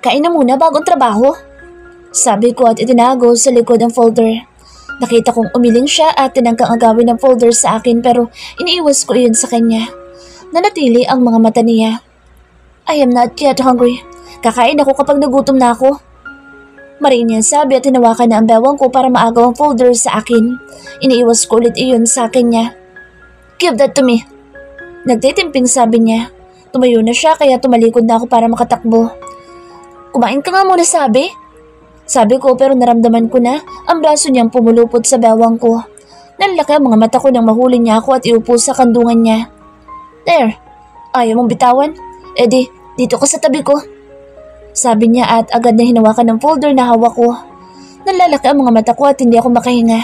Kain na muna bagong trabaho. Sabi ko at itinago sa likod ang folder. Nakita kong umiling siya at tinangkang agawin ng folder sa akin pero iniiwas ko iyon sa kanya. Nanatili ang mga mata niya. I am not yet hungry. Kakain ako kapag nagutom na ako. Mariin niya sabi at hinawakan na ang bewang ko para maagaw ang folder sa akin. Iniiwas ko ulit iyon sa akin niya. Give that to me. Nagtitimping sabi niya. Tumayo na siya kaya tumalikod na ako para makatakbo. Kumain ka nga muna sabi. Sabi ko pero naramdaman ko na ang braso niyang pumulupot sa bewang ko. Nanlaki ang mga mata ko nang mahuli niya ako at iupo sa kandungan niya. There, ayaw mong bitawan? Di, dito ka sa tabi ko. Sabi niya at agad na hinawakan ng folder na hawak ko. Nalalaki ang mga mata ko at hindi ako makahinga.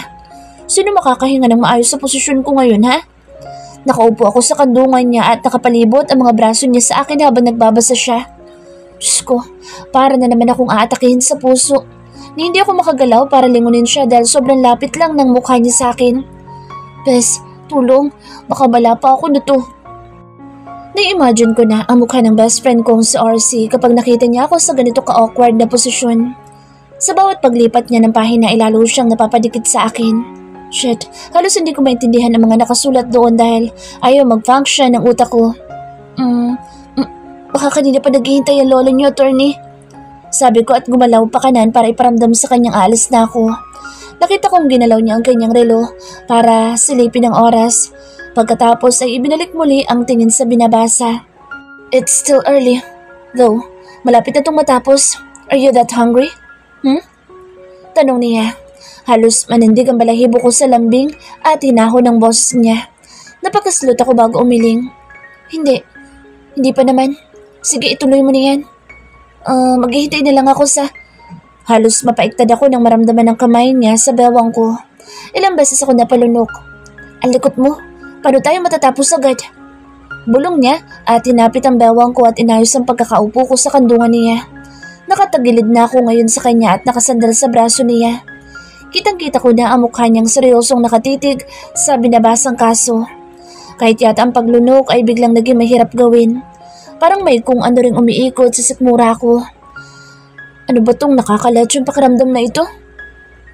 Sino makakahinga ng maayos sa posisyon ko ngayon ha? Nakaupo ako sa kandungan niya at nakapalibot ang mga braso niya sa akin habang nagbabasa siya. Diyos ko, para na naman akong aatakihin sa puso. Ni hindi ako makagalaw para lingunin siya dahil sobrang lapit lang ng mukha niya sa akin. Bes, tulong, baka bala pa ako nito. Na-imagine ko na ang mukha ng best friend kong si RC kapag nakita niya ako sa ganito ka-awkward na posisyon. Sa bawat paglipat niya ng pahina ay lalo siyang napapadikit sa akin. Shit, halos hindi ko maintindihan ang mga nakasulat doon dahil ayaw mag-function ng utak ko. Baka kanina pa naghihintay ang lolo niyo, attorney. Sabi ko at gumalaw pa kanan para iparamdam sa kanyang alis na ako. Nakita kong ginalaw niya ang kanyang relo para silipin ang oras. Pagkatapos ay ibinalik muli ang tingin sa binabasa. It's still early. Though, malapit na itong matapos. Are you that hungry? Tanong niya. Halos manindig ang balahibo ko sa lambing at hinahon ng boses niya. Napakaslot ako bago umiling. Hindi pa naman. Sige, ituloy mo na yan. Maghihintay na lang ako sa... Halos mapaiktad ako nang maramdaman ng kamay niya sa bewang ko. Ilang beses ako napalunok. Ang likot mo. Paano tayo matatapos agad? Bulong niya at hinapit ang bewang ko at inayos ang pagkakaupo ko sa kandungan niya. Nakatagilid na ako ngayon sa kanya at nakasandal sa braso niya. Kitang-kita ko na ang mukha niyang seryosong nakatitig sa binabasang kaso. Kahit yata ang paglunok ay biglang naging mahirap gawin. Parang may kung ano ring umiikot sa sikmura ko. Ano ba tong nakakalat yung pakiramdam na ito?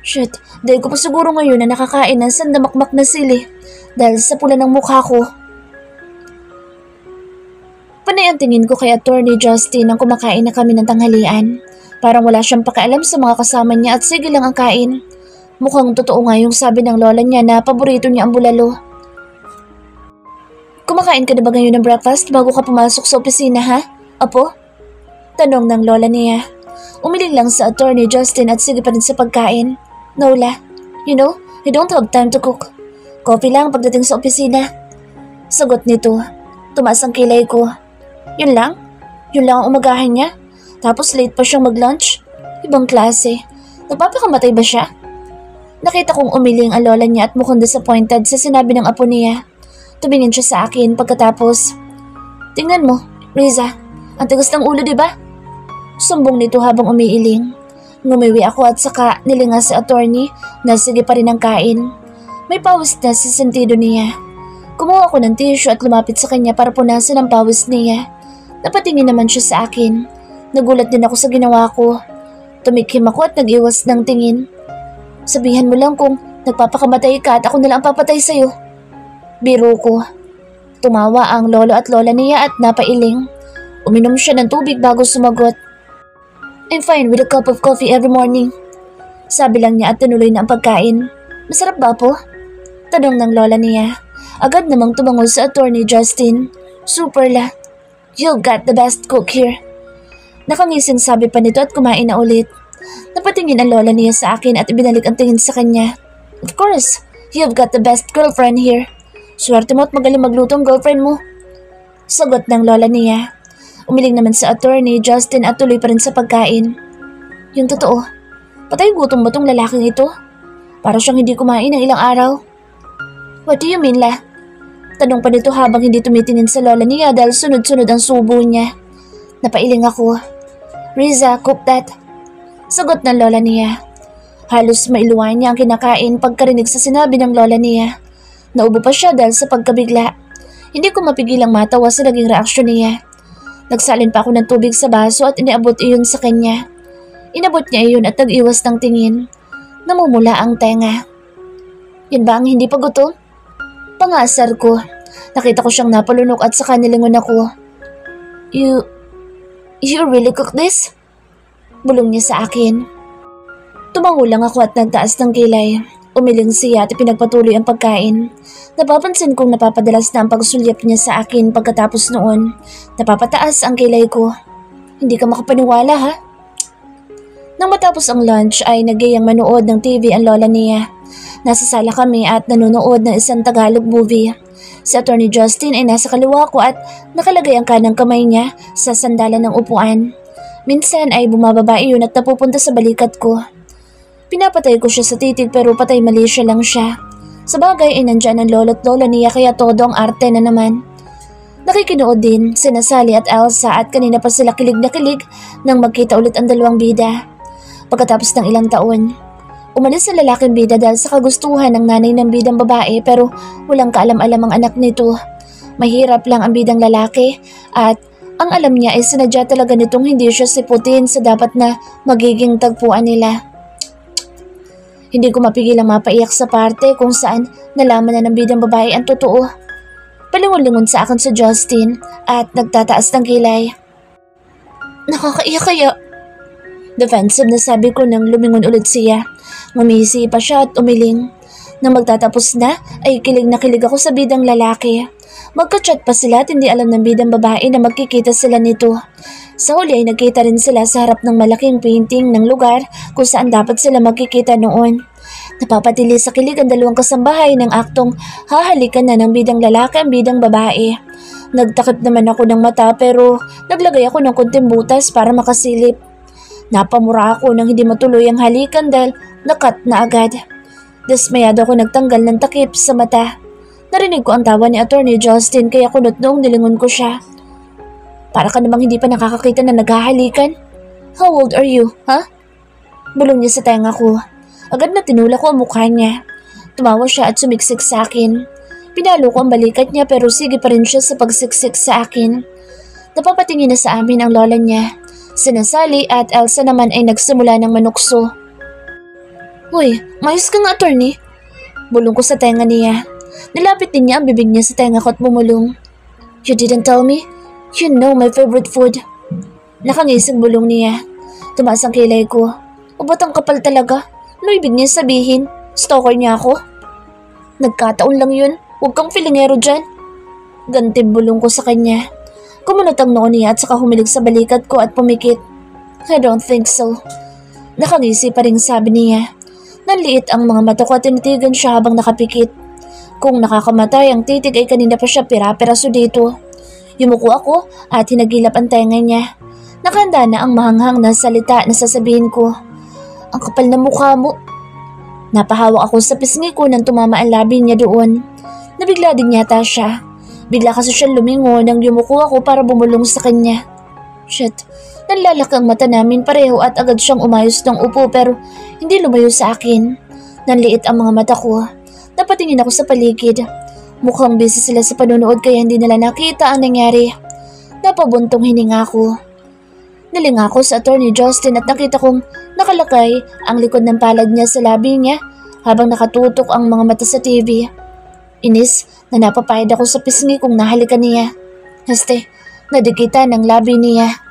Shit, dahil ko pa siguro ngayon na nakakain ng sandamakmak na sili dahil sa pula ng mukha ko. Panay ang tingin ko kay Attorney Justin nang kumakain na kami ng tanghalian. Parang wala siyang pakialam sa mga kasama niya at sige lang ang kain. Mukhang totoo nga yung sabi ng lola niya na paborito niya ang bulalo. Kumakain ka na ba ngayon ng breakfast bago ka pumasok sa opisina ha? Apo? Tanong ng lola niya. Umiling lang sa Attorney Justin at sige pa rin sa pagkain. Nola, you know, I don't have time to cook. Coffee lang pagdating sa opisina. Sagot nito. Tumaas ang kilay ko. Yun lang? Yun lang ang umagahan niya? Tapos late pa siyang mag-lunch? Ibang klase. Nagpapakamatay ba siya? Nakita kong umiling ang lola niya at mukhang disappointed sa sinabi ng apo niya. Tumingin siya sa akin pagkatapos. Tingnan mo, Riza. Ang tigas ng ulo, diba? Sumbong nito habang umiiling. Ngumiwi ako at saka nilinga si attorney na sige pa rin ang kain. May pawis na sa sentido niya. Kumuha ako ng tissue at lumapit sa kanya para punasan ang pawis niya. Napatingin naman siya sa akin. Nagulat din ako sa ginawa ko. Tumikhim ako at nag-iwas ng tingin. Sabihan mo lang kung nagpapakamatay ka at ako nalang ang papatay sa'yo. Biro ko. Tumawa ang lolo at lola niya at napailing. Uminom siya ng tubig bago sumagot. I'm fine with a cup of coffee every morning. Sabi lang niya at tinuloy na ang pagkain. Masarap ba po? Tanong ng lola niya. Agad namang tumango sa Attorney Justin. Super la. You've got the best cook here. Nakangising sabi pa nito at kumain na ulit. Napatingin ang lola niya sa akin at ibinalik ang tingin sa kanya. Of course, you've got the best girlfriend here. Swerte mo at magaling magluto ang girlfriend mo. Sagot ng lola niya. Umiling naman sa Attorney Justin at tuloy pa rin sa pagkain. Yung totoo, patay gutom ba tong lalaking ito? Para siyang hindi kumain ng ilang araw. What do you mean, la? Tanong pa nito habang hindi tumitingin sa lola niya dahil sunod-sunod ang subo niya. Napailing ako. Riza, cook that. Sagot ng lola niya. Halos mailuwan niya ang kinakain pagkarinig sa sinabi ng lola niya. Naubo pa siya dahil sa pagkabigla. Hindi ko mapigilang matawa sa naging reaksyon niya. Nagsalin pa ako ng tubig sa baso at iniabot iyon sa kanya. Inabot niya iyon at nag-iwas ng tingin. Namumula ang tenga. Yan ba ang hindi pa gutom? Pangasar ko. Nakita ko siyang napalunok at saka nilingon ako. You really cook this? Bulong niya sa akin. Tumango lang ako at nagtaas ng kilay. Umiling siya at ipinagpatuloy ang pagkain. Napapansin kong napapadalas na ang pagsulyap niya sa akin pagkatapos noon. Napapataas ang kilay ko. Hindi ka makapaniwala ha? Nang matapos ang lunch ay nagyayang manood ng TV ang lola niya. Nasa sala kami at nanonood ng isang Tagalog movie. Si Attorney Justin ay nasa kaliwa ko at nakalagay ang kanang kamay niya sa sandalan ng upuan. Minsan ay bumababa iyon at napupunta sa balikat ko. Pinapatay ko siya sa titig pero patay mali siya lang siya. Sa bagay ay nandyan ang lolo't lola niya kaya todo ang arte na naman. Nakikinood din sina Sally at Elsa at kanina pa sila kilig na kilig nang magkita ulit ang dalawang bida. Pagkatapos ng ilang taon, umalis sa lalaking bida dahil sa kagustuhan ng nanay ng bidang babae pero walang kaalam-alam ang anak nito. Mahirap lang ang bidang lalaki at ang alam niya ay sinadya talaga nitong hindi siya siputin sa dapat na magiging tagpuan nila. Hindi ko mapigil ang mapaiyak sa parte kung saan nalaman na ng bidang babae ang totoo. Palingon-lingon sa akin si Justin at nagtataas ng kilay. Nakakaiyak kaya? Defensive na sabi ko nang lumingon ulit siya. Ngumisi pa siya at umiling. Nang magtatapos na ay kilig na kilig ako sa bidang lalaki. Magka-chat pa sila at hindi alam ng bidang babae na magkikita sila nito. Sa huli ay nagkita rin sila sa harap ng malaking painting ng lugar kung saan dapat sila magkikita noon. Napapatili sa kilig ang dalawang kasambahay ng aktong hahalikan na ng bidang lalaki ang bidang babae. Nagtakip naman ako ng mata pero naglagay ako ng konting butas para makasilip. Napamura ako nang hindi matuloy ang halikan dahil nakat na agad. Dismayado ako nagtanggal ng takip sa mata. Narinig ko ang tawa ni Attorney Justin kaya kunot noong nilingon ko siya. Para ka namang hindi pa nakakakita na naghahalikan? How old are you, ha? Bulong niya sa tenga ko. Agad na tinula ko ang mukha niya. Tumawa siya at sumiksik sa akin. Pinalo ko ang balikat niya pero sige pa rin siya sa pagsiksik sa akin. Napapatingin na sa amin ang lola niya. Sina Sally at Elsa naman ay nagsimula ng manukso. Hoy, mayos ka nga, attorney. Bulong ko sa tenga niya. Nilapit din niya ang bibig niya sa tenga ko at bumulong. You didn't tell me? You know my favorite food. Nakangising bulong niya. Tumaas ang kilay ko. O ba't ang kapal talaga? Ano ibig niya sabihin? Stalker niya ako? Nagkataon lang yun. Huwag kang filingero dyan. Ganting bulong ko sa kanya. Kumunot ang noo niya at saka humilig sa balikat ko at pumikit. I don't think so. Nakangisi pa rin sabi niya. Nanliit ang mga mata ko at tinitigan siya habang nakapikit. Kung nakakamatay ang titig ay kanina pa siya pira-piraso dito. Yumuko ako at hinagilap ang tenga niya. Nakahanda na ang mahanghang na salita na sasabihin ko. Ang kapal na mukha mo. Napahawak ako sa pisngi ko nang tumama ang labi niya doon. Nabigla din yata siya. Bigla kasi siya lumingon nang yumuko ako para bumulong sa kanya. Shit, nanlalaki ang mata namin pareho at agad siyang umayos ng upo pero hindi lumayo sa akin. Nanliit ang mga mata ko. Napatingin ako sa paligid. Mukhang busy sila sa panonood kaya hindi nila nakita ang nangyari. Napabuntong hininga ko. Nilinga ako sa Attorney Justin at nakita kong nakalakay ang likod ng palad niya sa labi niya habang nakatutok ang mga mata sa TV. Inis na napapayad ako sa pisngi kung nahalikan niya. Haste, nadikitan ng labi niya.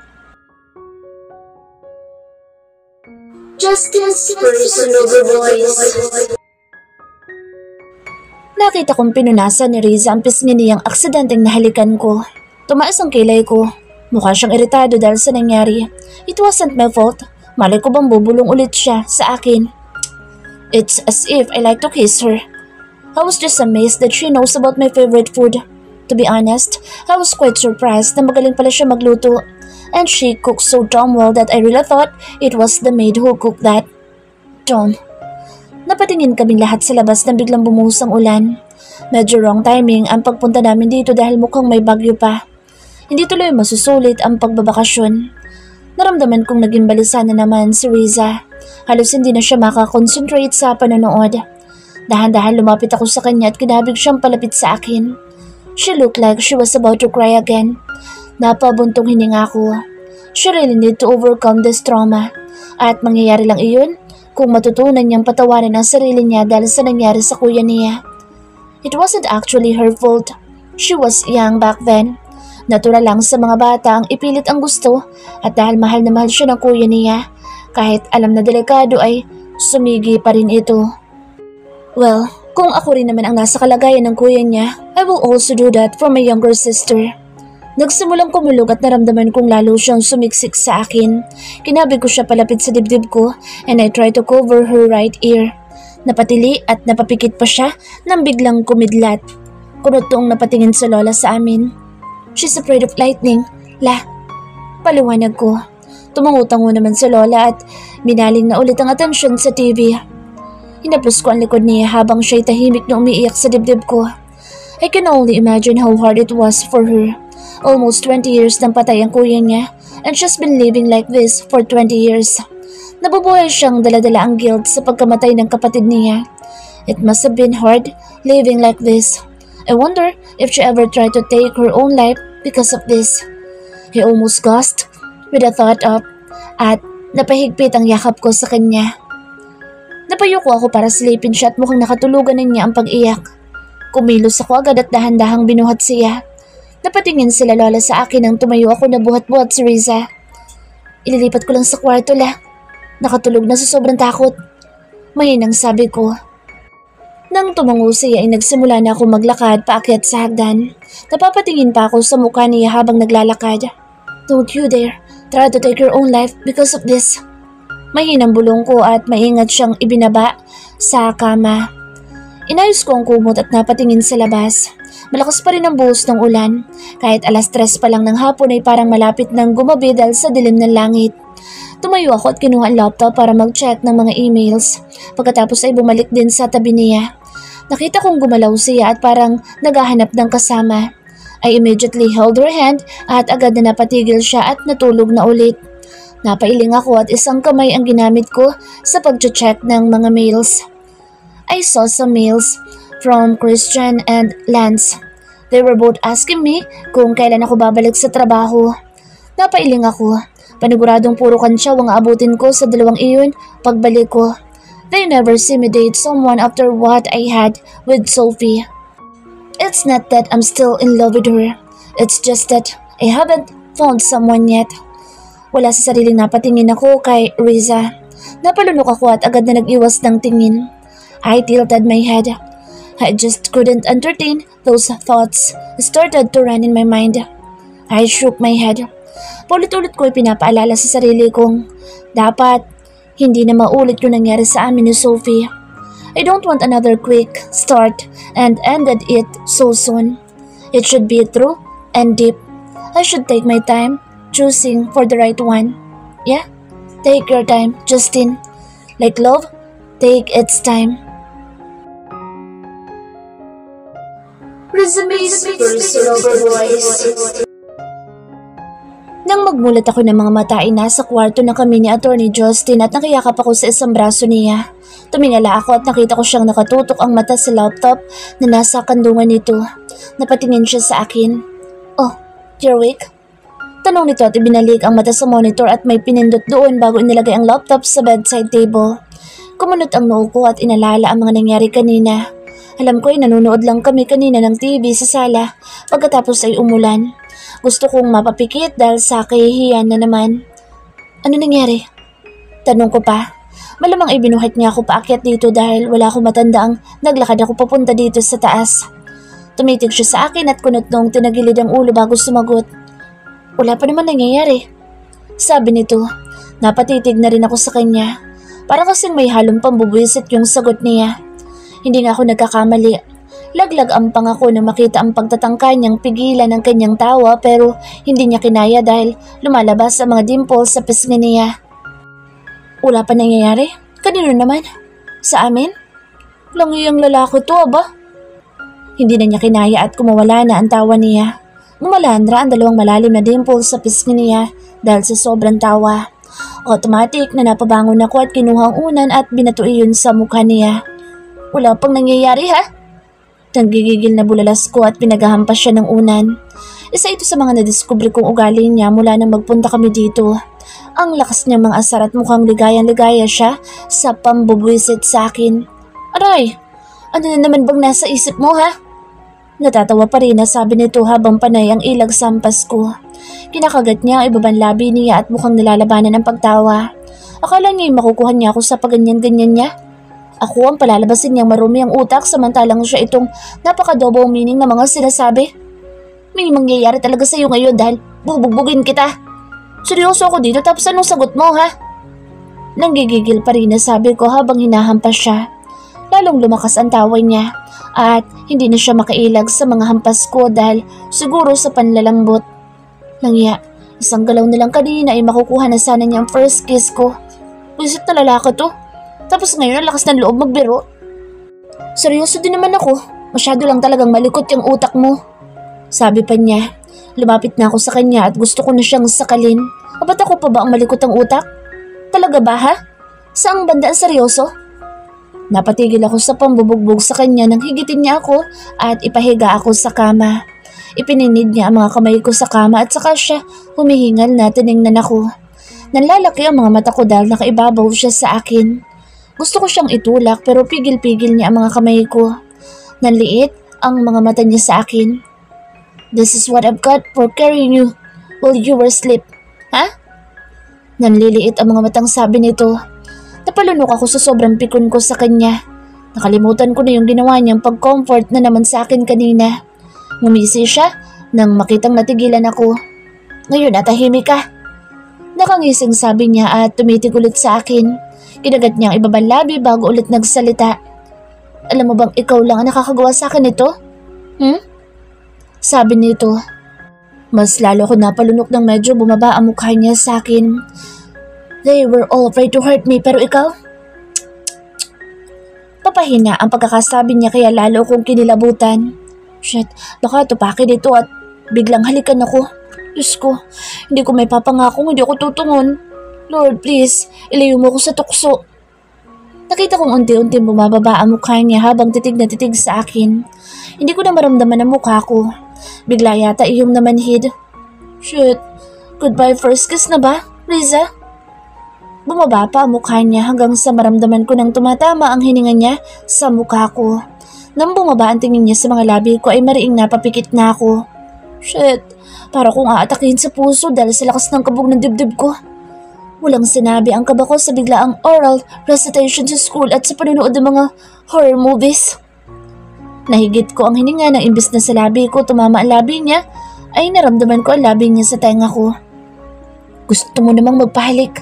Justin's personal voice. Nakita kong pinunasan ni Riza ang pisngi niyang aksidenteng nahalikan ko. Tumaas ang kilay ko. Mukha siyang iritado dahil sa nangyari. It wasn't my fault. Malay ko bang bubulong ulit siya sa akin. It's as if I like to kiss her. I was just amazed that she knows about my favorite food. To be honest, I was quite surprised na magaling pala siya magluto. And she cooks so damn well that I really thought it was the maid who cooked that. Damn. Napatingin kaming lahat sa labas nang biglang bumuhos ang ulan. Medyo wrong timing ang pagpunta namin dito dahil mukhang may bagyo pa. Hindi tuloy masusulit ang pagbabakasyon. Naramdaman kong naging balisa na naman si Riza. Halos hindi na siya makakonsentrate sa panonood. Dahan-dahan lumapit ako sa kanya at kinabig siyang palapit sa akin. She looked like she was about to cry again. Napabuntong hininga ko. She really need to overcome this trauma. At mangyayari lang iyon kung matutunan niyang patawarin ang sarili niya dahil sa nangyari sa kuya niya. It wasn't actually her fault. She was young back then. Natural lang sa mga bata ang ipilit ang gusto at dahil mahal na mahal siya ng kuya niya, kahit alam na delikado ay sumigi pa rin ito. Well, kung ako rin naman ang nasa kalagayan ng kuya niya, I will also do that for my younger sister. Nagsimulang kumulog at naramdaman kong lalo siyang sumiksik sa akin. Kinabig ko siya palapit sa dibdib ko and I tried to cover her right ear. Napatili at napapikit pa siya nang biglang kumidlat. Kunutong napatingin sa lola sa amin. She's afraid of lightning. Paliwanag ko. Tumangutango naman sa lola at binaling na ulit ang atensyon sa TV. Hinapos ko ang likod niya habang siya'y tahimik na umiiyak sa dibdib ko. I can only imagine how hard it was for her. Almost 20 years nang patay ang kuya niya and she's been living like this for 20 years. Nabubuhay siyang daladala ang guilt sa pagkamatay ng kapatid niya. It must have been hard living like this. I wonder if she ever tried to take her own life because of this. He almost gasped with the thought of at napahigpit ang yakap ko sa kanya. Napayuko ako para silipin siya at mukhang nakatulugan na niya ang pag-iyak. Kumilos ako agad at dahan-dahang binuhat siya. Napatingin sila lola sa akin nang tumayo ako na buhat-buhat si Riza. Ililipat ko lang sa kwarto Nakatulog na sa sobrang takot. Mahinang sabi ko. Nang tumango siya ay nagsimula na ako maglakad paakyat sa hagdan. Napapatingin pa ako sa mukha niya habang naglalakad. Don't you dare try to take your own life because of this. Mahinang bulong ko at maingat siyang ibinaba sa kama. Inayos ko ang kumot at napatingin sa labas. Malakas pa rin ang buhos ng ulan. Kahit 3:00 pa lang ng hapon ay parang malapit nang gumabi dahil sa dilim ng langit. Tumayo ako at kinuha ang laptop para mag-check ng mga emails. Pagkatapos ay bumalik din sa tabi niya. Nakita kong gumalaw siya at parang naghahanap ng kasama. I immediately held her hand at agad na napatigil siya at natulog na ulit. Napailing ako at isang kamay ang ginamit ko sa pag-check ng mga mails. I saw some mails from Christian and Lance. They were both asking me kung kailan ako babalik sa trabaho. Napailing ako. Paniguradong puro kantsaw ang aabutin ko sa dalawang iyon pagbalik ko. They never see me date someone after what I had with Sophie. It's not that I'm still in love with her. It's just that I haven't found someone yet. Wala sa sariling napatingin ako kay Riza. Napalunok ako at agad na nag-iwas ng tingin. I tilted my head. I just couldn't entertain those thoughts started to run in my mind. I shook my head. Paulit-ulit ko pinapaalala sa sarili kong dapat hindi na maulit yung nangyari sa amin ni Sophie. I don't want another quick start and ended it so soon. It should be true and deep. I should take my time choosing for the right one. Yeah? Take your time, Justin. Like love, take its time. Resume's personal voice. Nang magmulat ako ng mga mata ay nasa kwarto na kami ni Attorney Justin at nakiyakap ako sa isang braso niya. Tumingala ako at nakita ko siyang nakatutok ang mata sa laptop na nasa kandungan nito. Napatingin siya sa akin. Oh, you're awake? Tanong nito at ibinalik ang mata sa monitor at may pinindot doon bago inilagay ang laptop sa bedside table. Kumunot ang noo ko at inalala ang mga nangyari kanina. Alam ko ay nanonood lang kami kanina ng TV sa sala pagkatapos ay umulan. Gusto kong mapapikit dahil sa kahihiyan na naman. Ano nangyari? Tanong ko pa. Malamang ay binuhat niya ako paakyat dito dahil wala akong matandaang naglakad ako papunta dito sa taas. Tumitig siya sa akin at kunot nung tinagilid ang ulo bago sumagot. Wala pa naman nangyayari. Sabi nito, napatitig na rin ako sa kanya. Para kasing may halong pambubuisit yung sagot niya. Hindi nga ako nagkakamali. Laglag ang pangako na makita ang pagtatangka niyang pigilan ng kanyang tawa pero hindi niya kinaya dahil lumalabas ang mga dimples sa pisngi niya. Wala pa nangyayari? Kanino naman? Sa amin? Langi ang lalaki to, aba? Hindi na niya kinaya at kumawala na ang tawa niya. Umalandra ang dalawang malalim na dimples sa pisngi niya dahil sa sobrang tawa. Automatic na napabangon ako at kinuha ang unan at binato iyon sa mukha niya. Wala pang nangyayari ha? Tanggigigil na bulalas ko at pinaghahampas siya ng unan. Isa ito sa mga nadiskubre kong ugali niya mula nang magpunta kami dito. Ang lakas niyang mga asar at mukhang ligayang-ligaya siya sa pambubwisit sa akin. Aray, ano na naman bang nasa isip mo ha? Natatawa pa rin na sabi nito habang panay ang ilag sa hampas ko. Kinakagat niya ang ibabang labi niya at mukhang nilalabanan ng pagtawa. Akala niya makukuha niya ako sa paganyan-ganyan niya. Ako ang palalabasin niyang marumi ang utak samantalang siya itong napaka-double meaning na mga sinasabi. May mangyayari talaga sa iyo ngayon dahil bubugbugin kita. Seryoso ako dito tapos anong sagot mo ha? Nanggigigil pa rin na sabi ko habang hinahampas siya. Lalong lumakas ang tawa niya at hindi na siya makailag sa mga hampas ko dahil siguro sa panlalambot. Langya, isang galaw na lang kanina ay makukuha na sana niya ang first kiss ko. Wisit na lalaki to. Tapos ngayon ang lakas ng loob magbiro. Seryoso din naman ako. Masyado lang talagang malikot yung utak mo. Sabi pa niya. Lumapit na ako sa kanya at gusto ko na siyang sakalin. Ba't ako pa ba ang malikot ang utak? Talaga ba ha? Saang banda ang seryoso? Napatigil ako sa pambubugbog sa kanya nang higitin niya ako at ipahiga ako sa kama. Ipinunid niya ang mga kamay ko sa kama at saka siya humihingal na tiningnan ako. Nanlalaki ang mga mata ko dahil nakaibabaw siya sa akin. Gusto ko siyang itulak pero pigil-pigil niya ang mga kamay ko. Nanliit ang mga mata niya sa akin. This is what I've got for carrying you while you were asleep. Ha? Nanliliit ang mga matang sabi nito. Napalunok ako sa sobrang pikon ko sa kanya. Nakalimutan ko na yung ginawa niyang pag-comfort na naman sa akin kanina. Ngumisi siya nang makitang natigilan ako. Ngayon natahimik ka. Nakangising sabi niya at tumitig ulit sa akin. Kinagat niya ang ibabang labi bago ulit nagsalita. Alam mo bang ikaw lang ang nakakagawa sa akin ito? Sabi nito. Mas lalo ko napalunok nang medyo bumaba ang mukha niya sa akin. They were all afraid to hurt me pero ikaw? Papahina ang pagkakasabi niya kaya lalo kong kinilabutan. Shit, baka tupakin ito at biglang halikan ako. Diyos ko, hindi ko may papangakong hindi ako tutungon. Lord, please, ilayo mo ko sa tukso. Nakita kong unti-unti bumababa ang mukha niya habang titig na titig sa akin. Hindi ko na maramdaman ang mukha ko. Bigla yata iyong namanhid. Shit, goodbye first kiss na ba, Riza? Bumaba pa ang mukha niya hanggang sa maramdaman ko nang tumatama ang hininga niya sa mukha ko. Nang bumaba ang tingin niya sa mga labi ko ay mariing napapikit na ako. Shit, para kong aatakin sa puso dahil sa lakas ng kabog ng dibdib ko. Walang sinabi ang kaba ko sa biglaang oral recitation sa school at sa panonood ng mga horror movies. Nahigit ko ang hininga ng imbis na sa labi ko tumama ang labi niya ay naramdaman ko ang labi niya sa tenga ko. Gusto mo namang magpahalik?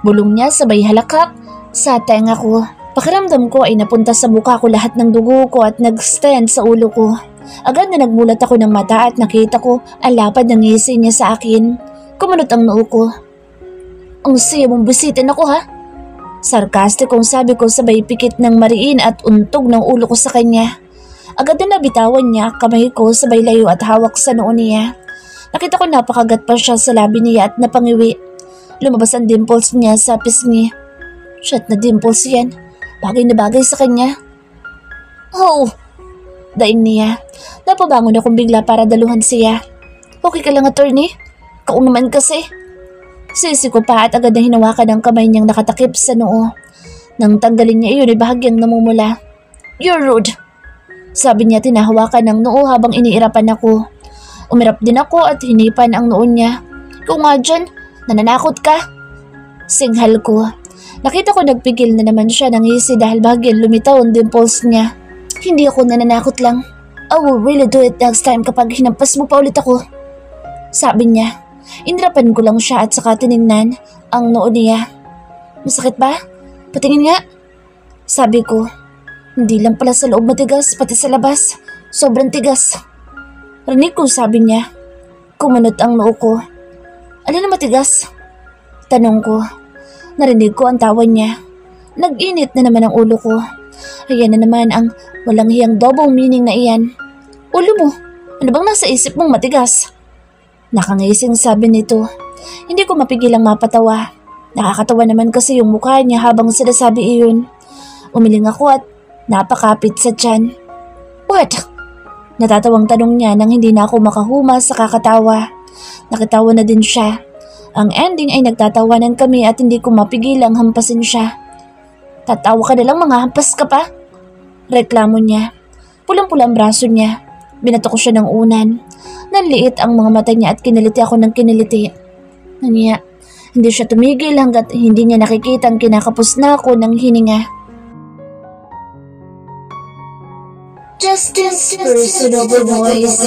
Bulong niya sabay halakak sa tenga ko. Pakiramdam ko ay napunta sa mukha ko lahat ng dugo ko at nag-stand sa ulo ko. Agad na nagmulat ako ng mata at nakita ko ang lapad ng ngisi niya sa akin. Kumunot ang noo ko. Ang saya mong bisitin ako ha? Sarkastikong sabi ko sabay pikit ng mariin at untog ng ulo ko sa kanya. Agad na nabitawan niya kamay ko sabay layo at hawak sa noo niya. Nakita ko napakagat pa siya sa labi niya at napangiwi. Lumabas ang dimples niya sa pisngi. Shit na dimples yan. Bagay na bagay sa kanya. Oh! Daing niya. Napabangon akong bigla para daluhan siya. Okay ka lang, attorney? Kau naman kasi. Sisi ko pa at agad na hinawakan ang kamay niyang nakatakip sa noo. Nang tanggalin niya iyon ay bahagyang namumula. You're rude. Sabi niya tinahawakan ng noo habang iniirapan ako. Umirap din ako at hinipan ang noo niya. Kung nga dyan, nananakot ka. Singhal ko. Nakita ko nagpigil na naman siya ng hisi dahil bahagyang lumitaw ang dimples niya. Hindi ako nananakot lang. I will really do it next time kapag hinampas mo pa ulit ako. Sabi niya. Inirapan ko lang siya at saka tinignan ang noo niya. Masakit ba? Patingin nga. Sabi ko. Hindi lang pala sa loob matigas, pati sa labas. Sobrang tigas. Rinig ko sabi niya. Kumunot ang noo ko. Alin na matigas? Tanong ko. Narinig ko ang tawa niya. Nag-init na naman ang ulo ko. Ayan na naman ang walang hiyang double meaning na iyan. Ulo mo, ano bang nasa isip mong matigas? Nakangising sabi nito. Hindi ko mapigilang mapatawa. Nakakatawa naman kasi yung mukha niya habang sinasabi iyon. Umiling ako at napakapit sa tiyan. What? Natatawang tanong niya nang hindi na ako makahuma sa kakatawa. Nakitawa na din siya. Ang ending ay nagtatawanan kami at hindi ko mapigilang hampasin siya. Tatawa ka na lang, mga hampas ka pa. Reklamo niya. Pulang-pula ang braso niya. Binato ko siya ng unan. Nanliit ang mga mata niya at kiniliti ako ng kiniliti. Naniya, hindi siya tumigil hanggat hindi niya nakikita ang kinakapos na ako ng hininga. Justin's personal voice.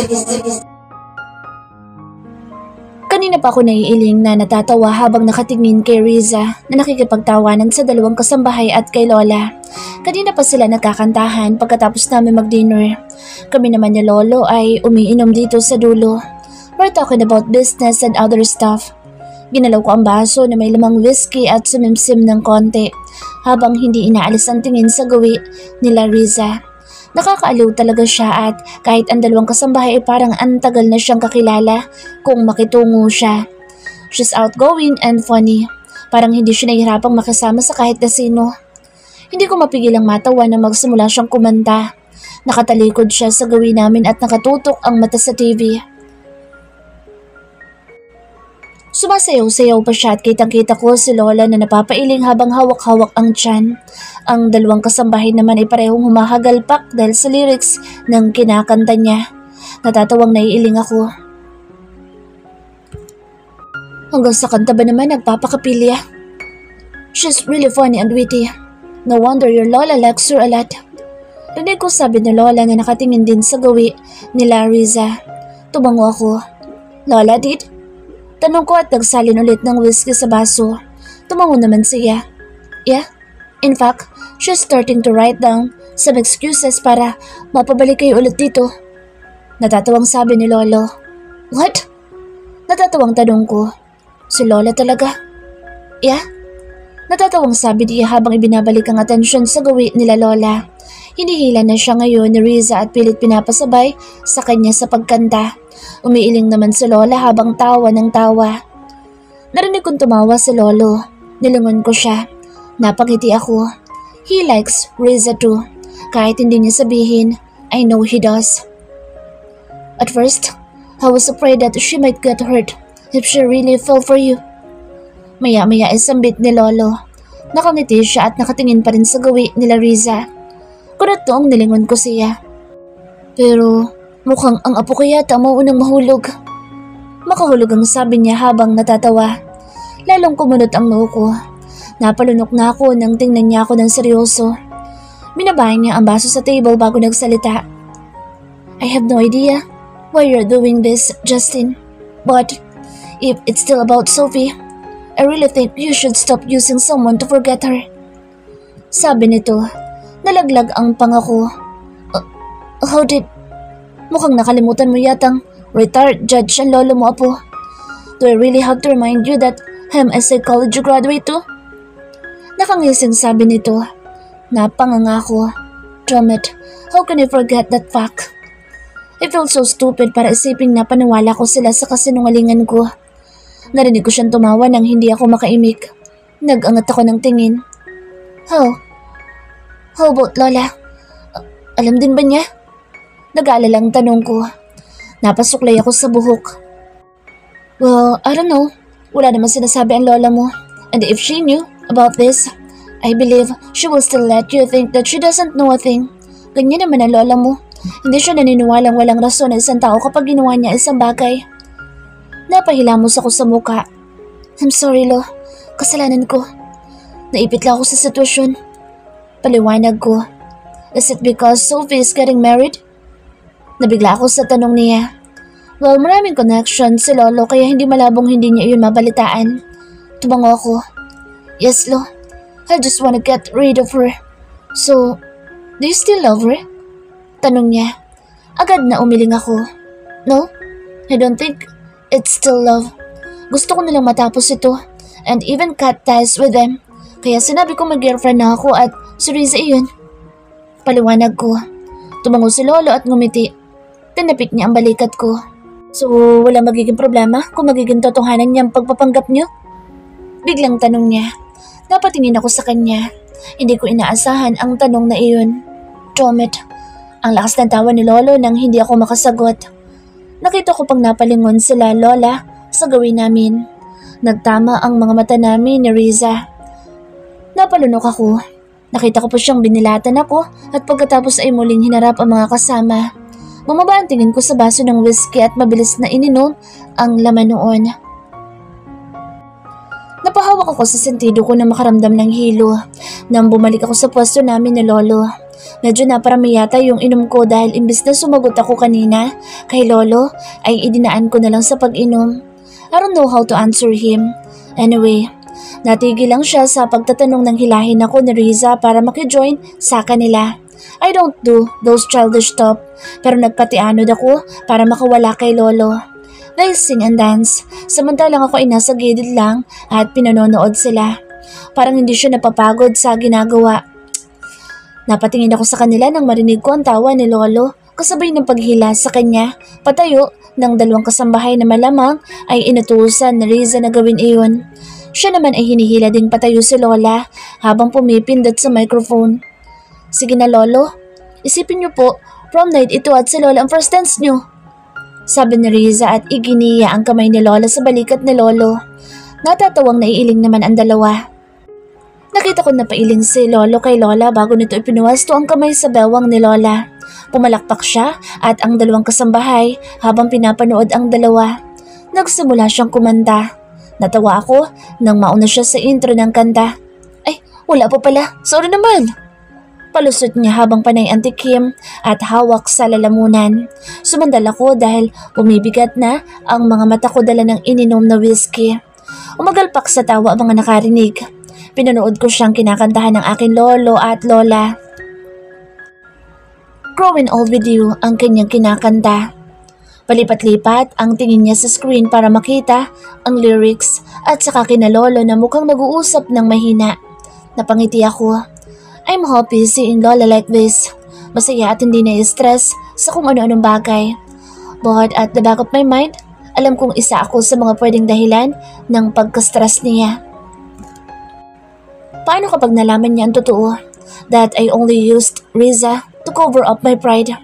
Kanina pa ako naiiling na natatawa habang nakatingin kay Riza na nakikipagtawanan sa dalawang kasambahay at kay Lola. Kanina pa sila nagkakantahan pagkatapos namin mag-dinner. Kami naman ni Lolo ay umiinom dito sa dulo. We're talking about business and other stuff. Ginalaw ko ang baso na may lamang whiskey at sumimsim ng konti habang hindi inaalis ang tingin sa gawi nila Riza. Nakakaaliw talaga siya at kahit ang dalawang kasambahay ay parang antagal na siyang kakilala kung makitungo siya. She's outgoing and funny. Parang hindi siya nahihirapang makasama sa kahit na sino. Hindi ko mapigilang matawa na magsimula siyang kumanta. Nakatalikod siya sa gawi namin at nakatutok ang mata sa TV. Sumasayaw-sayaw pa siya at kitang-kita ko si Lola na napapailing habang hawak-hawak ang tiyan. Ang dalawang kasambahay naman ay parehong humahagalpak dahil sa lyrics ng kinakanta niya. Natatawang naiiling ako. Hanggang sa kanta ba naman nagpapakapilya? She's really funny and witty. No wonder your Lola likes her a lot. Rinig ko sabi ni Lola na nakatingin din sa gawi nila Riza. Tumango ako. Lola did? Tanong ko at nagsalin ulit ng whiskey sa baso. Tumango naman siya. Yeah? In fact, she's starting to write down some excuses para mapabalik kayo ulit dito. Natatawang sabi ni Lolo. What? Natatawang tanong ko. Si Lola talaga? Yeah? Natatawang sabi niya habang ibinabalik ang atensyon sa gawi nila Lola. Hinihila na siya ngayon ni Riza at pilit pinapasabay sa kanya sa pagkanta. Umiiling naman si Lola habang tawa ng tawa. Narinig kong tumawa si Lolo. Nilingon ko siya. Napangiti ako. He likes Riza too. Kahit hindi niya sabihin, I know he does. At first, I was afraid that she might get hurt if she really fell for you. Maya-maya ay sambit ni Lolo. Nakangiti siya at nakatingin pa rin sa gawi nila Riza. Kunot noong nilingon ko siya. Pero mukhang ang apo ko yata maunang mahulog. Makahulog ang sabi niya habang natatawa. Lalong kumunot ang noo ko. Napalunok na ako nang tingnan niya ako ng seryoso. Binabahay niya ang baso sa table bago nagsalita. I have no idea why you're doing this, Justin. But if it's still about Sophie, I really think you should stop using someone to forget her. Sabi nito. Nalaglag ang pangako. How did... Mukhang nakalimutan mo yatang retired judge ang lolo mo, apo. Do I really have to remind you that I'm a psychology graduate too? Nakangising sabi nito. Napanganga ko. Damn it, how can I forget that fact? I feel so stupid para isiping na paniwala ko sila sa kasinungalingan ko. Narinig ko siyang tumawa nang hindi ako makaimik. Nag-angat ako ng tingin. How about Lola? Alam din ba niya? Nag-aalalang tanong ko. Napasuklay ako sa buhok. Well, I don't know. Wala naman sinasabi ang lola mo. And if she knew about this, I believe she will still let you think that she doesn't know a thing. Ganyan naman ang lola mo. Hindi siya naniniwalang walang rason na isang tao kapag ginawa niya isang bagay. Napahilamos ako sa muka. I'm sorry, Lo. Kasalanan ko. Naipit lang ako sa sitwasyon. Paliwanag ko. Is it because Sophie is getting married? Nabigla ako sa tanong niya. Well, maraming connection si Lolo kaya hindi malabong hindi niya iyon mabalitaan. Tumango ako. Yes, Lo. I just wanna get rid of her. So, do you still love her? Tanong niya. Agad na umiling ako. No, I don't think it's still love. Gusto ko nilang matapos ito and even cut ties with them. Kaya sinabi ko mag-girlfriend na ako at si Riza iyon. Paliwanag ko. Tumango si Lolo at ngumiti. Tinapik niya ang balikat ko. So, wala magiging problema kung magiging totohanan niya ang pagpapanggap niyo? Biglang tanong niya. Napatingin ako sa kanya. Hindi ko inaasahan ang tanong na iyon. Damn it. Ang lakas ng tawa ni Lolo nang hindi ako makasagot. Nakita ko pang napalingon sila Lola sa gawin namin. Nagtama ang mga mata namin ni Riza. Napalunok ako. Nakita ko po siyang binilatan ako at pagkatapos ay muling hinarap ang mga kasama. Bumaba ang tingin ko sa baso ng whiskey at mabilis na ininom ang laman noon. Napahawak ako sa sentido ko na makaramdam ng hilo. Nang bumalik ako sa pwesto namin ni Lolo. Medyo naparami yata yung inom ko dahil imbis na sumagot ako kanina kay Lolo ay idinaan ko na lang sa pag-inom. I don't know how to answer him. Anyway, natigil lang siya sa pagtatanong ng hilahin ako ni Riza para makijoin sa kanila. I don't do those childish stuff pero nagpatianod ako para makawala kay Lolo. They sing and dance, samantalang ako ay nasa gilid lang at pinanonood sila. Parang hindi siya napapagod sa ginagawa. Napatingin ako sa kanila nang marinig ko ang tawa ni Lolo kasabay ng paghila sa kanya, patayo ng dalawang kasambahay na malamang ay inutusan ni Riza na gawin iyon. Siya naman ay hinihila ding patayo si Lola habang pumipindot sa microphone. Sige na Lolo, isipin niyo po, prom night ito at si Lola ang first dance niyo. Sabi ni Riza at iginiya ang kamay ni Lola sa balikat ni Lolo. Natatawang naiiling naman ang dalawa. Nakita ko na pailing si Lolo kay Lola bago nito ipinuwasto ang kamay sa bewang ni Lola. Pumalakpak siya at ang dalawang kasambahay habang pinapanood ang dalawa. Nagsimula siyang kumanta. Natawa ako nang mauna siya sa intro ng kanta. Ay, wala pa pala. Sorry naman. Palusot niya habang panay ang tikim at hawak sa lalamunan. Sumandal ako dahil bumibigat na ang mga mata ko dala ng ininom na whiskey. Umagalpak sa tawa ang mga nakarinig. Pinanood ko siyang kinakantahan ng aking lolo at lola. Growing old with you ang kanyang kinakanta. Palipat-lipat ang tingin niya sa screen para makita ang lyrics at saka kina Lolo na mukhang nag-uusap ng mahina. Napangiti ako. I'm happy seeing Lola like this. Masaya at hindi na-stress sa kung ano-anong bagay. But at the back of my mind, alam kong isa ako sa mga pwedeng dahilan ng pagka-stress niya. Paano kapag nalaman niya ang totoo? That I only used Riza to cover up my pride.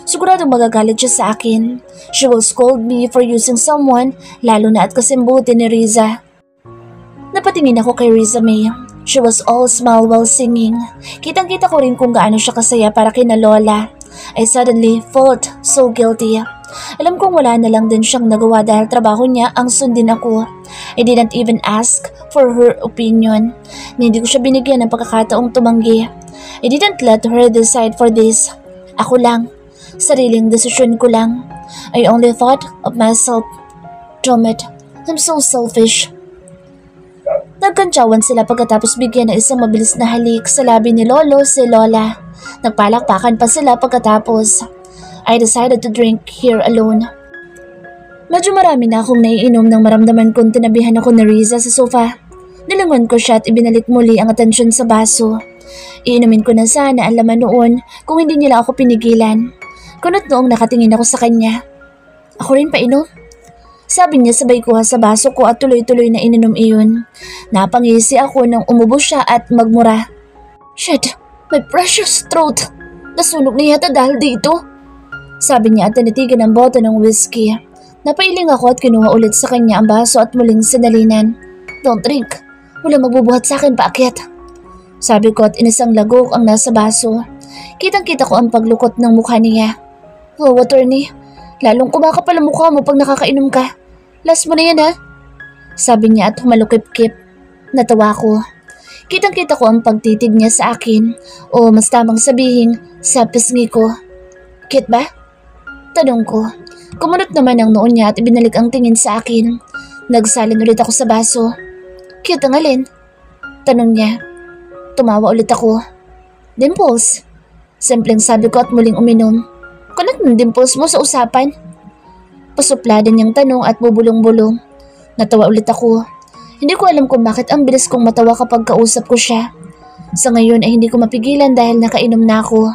Siguradong magagalit siya sa akin. She will scold me for using someone, lalo na at kasimbuti ni Riza. Napatingin ako kay Riza May. She was all smile while singing. Kitang-kita ko rin kung gaano siya kasaya para kina Lola. I suddenly felt so guilty. Alam kong wala na lang din siyang nagawa dahil trabaho niya ang sundin ako. I didn't even ask for her opinion. Hindi ko siya binigyan ng pagkakataong tumanggi. I didn't let her decide for this. Ako lang. Sariling desisyon ko lang. I only thought of myself. Damn it, I'm so selfish. Nagkantsawan sila pagkatapos bigyan ng isang mabilis na halik sa labi ni Lolo si Lola. Nagpalakpakan pa sila pagkatapos. I decided to drink here alone. Medyo marami na akong naiinom nang maramdaman kong tinabihan ako ni Riza sa sofa. Nilangon ko siya at ibinalik muli ang atensyon sa baso. Iinumin ko na sana ang laman noon kung hindi nila ako pinigilan. Kunot noong nakatingin ako sa kanya. Ako rin painom? Sabi niya sabay kuha sa baso ko at tuloy-tuloy na ininom iyon. Napangisi ako nang umubo siya at magmura. Shit, my precious throat. Nasunog na yata dahil dito. Sabi niya at tinitigan ang bote ng whiskey. Napailing ako at kinuha ulit sa kanya ang baso at muling sinalinan. Don't drink. Wala magbubuhat sa akin paakyat. Sabi ko at inisang lagok ang nasa baso. Kitang-kita ko ang paglukot ng mukha niya. Oh, attorney. Lalong kumakapal ang mukha mo pag nakakainom ka. Last mo na yan ha? Sabi niya at humalukip-kip. Natawa ko. Kitang-kita ko ang pagtitig niya sa akin. O mas tamang sabihin, sa pisngi ko. Cute ba? Tanong ko. Kumunot naman ang noon niya at ibinalik ang tingin sa akin. Nagsalin ulit ako sa baso. Cute ang alin? Tanong niya. Tumawa ulit ako. Dimples. Simpleng sabi ko at muling uminom. Kunot ng dimples mo sa usapan? Pasupla din niyang tanong at bubulong-bulong. Natawa ulit ako. Hindi ko alam kung bakit ang bilis kong matawa kapag kausap ko siya. Sa ngayon ay hindi ko mapigilan dahil nakainom na ako.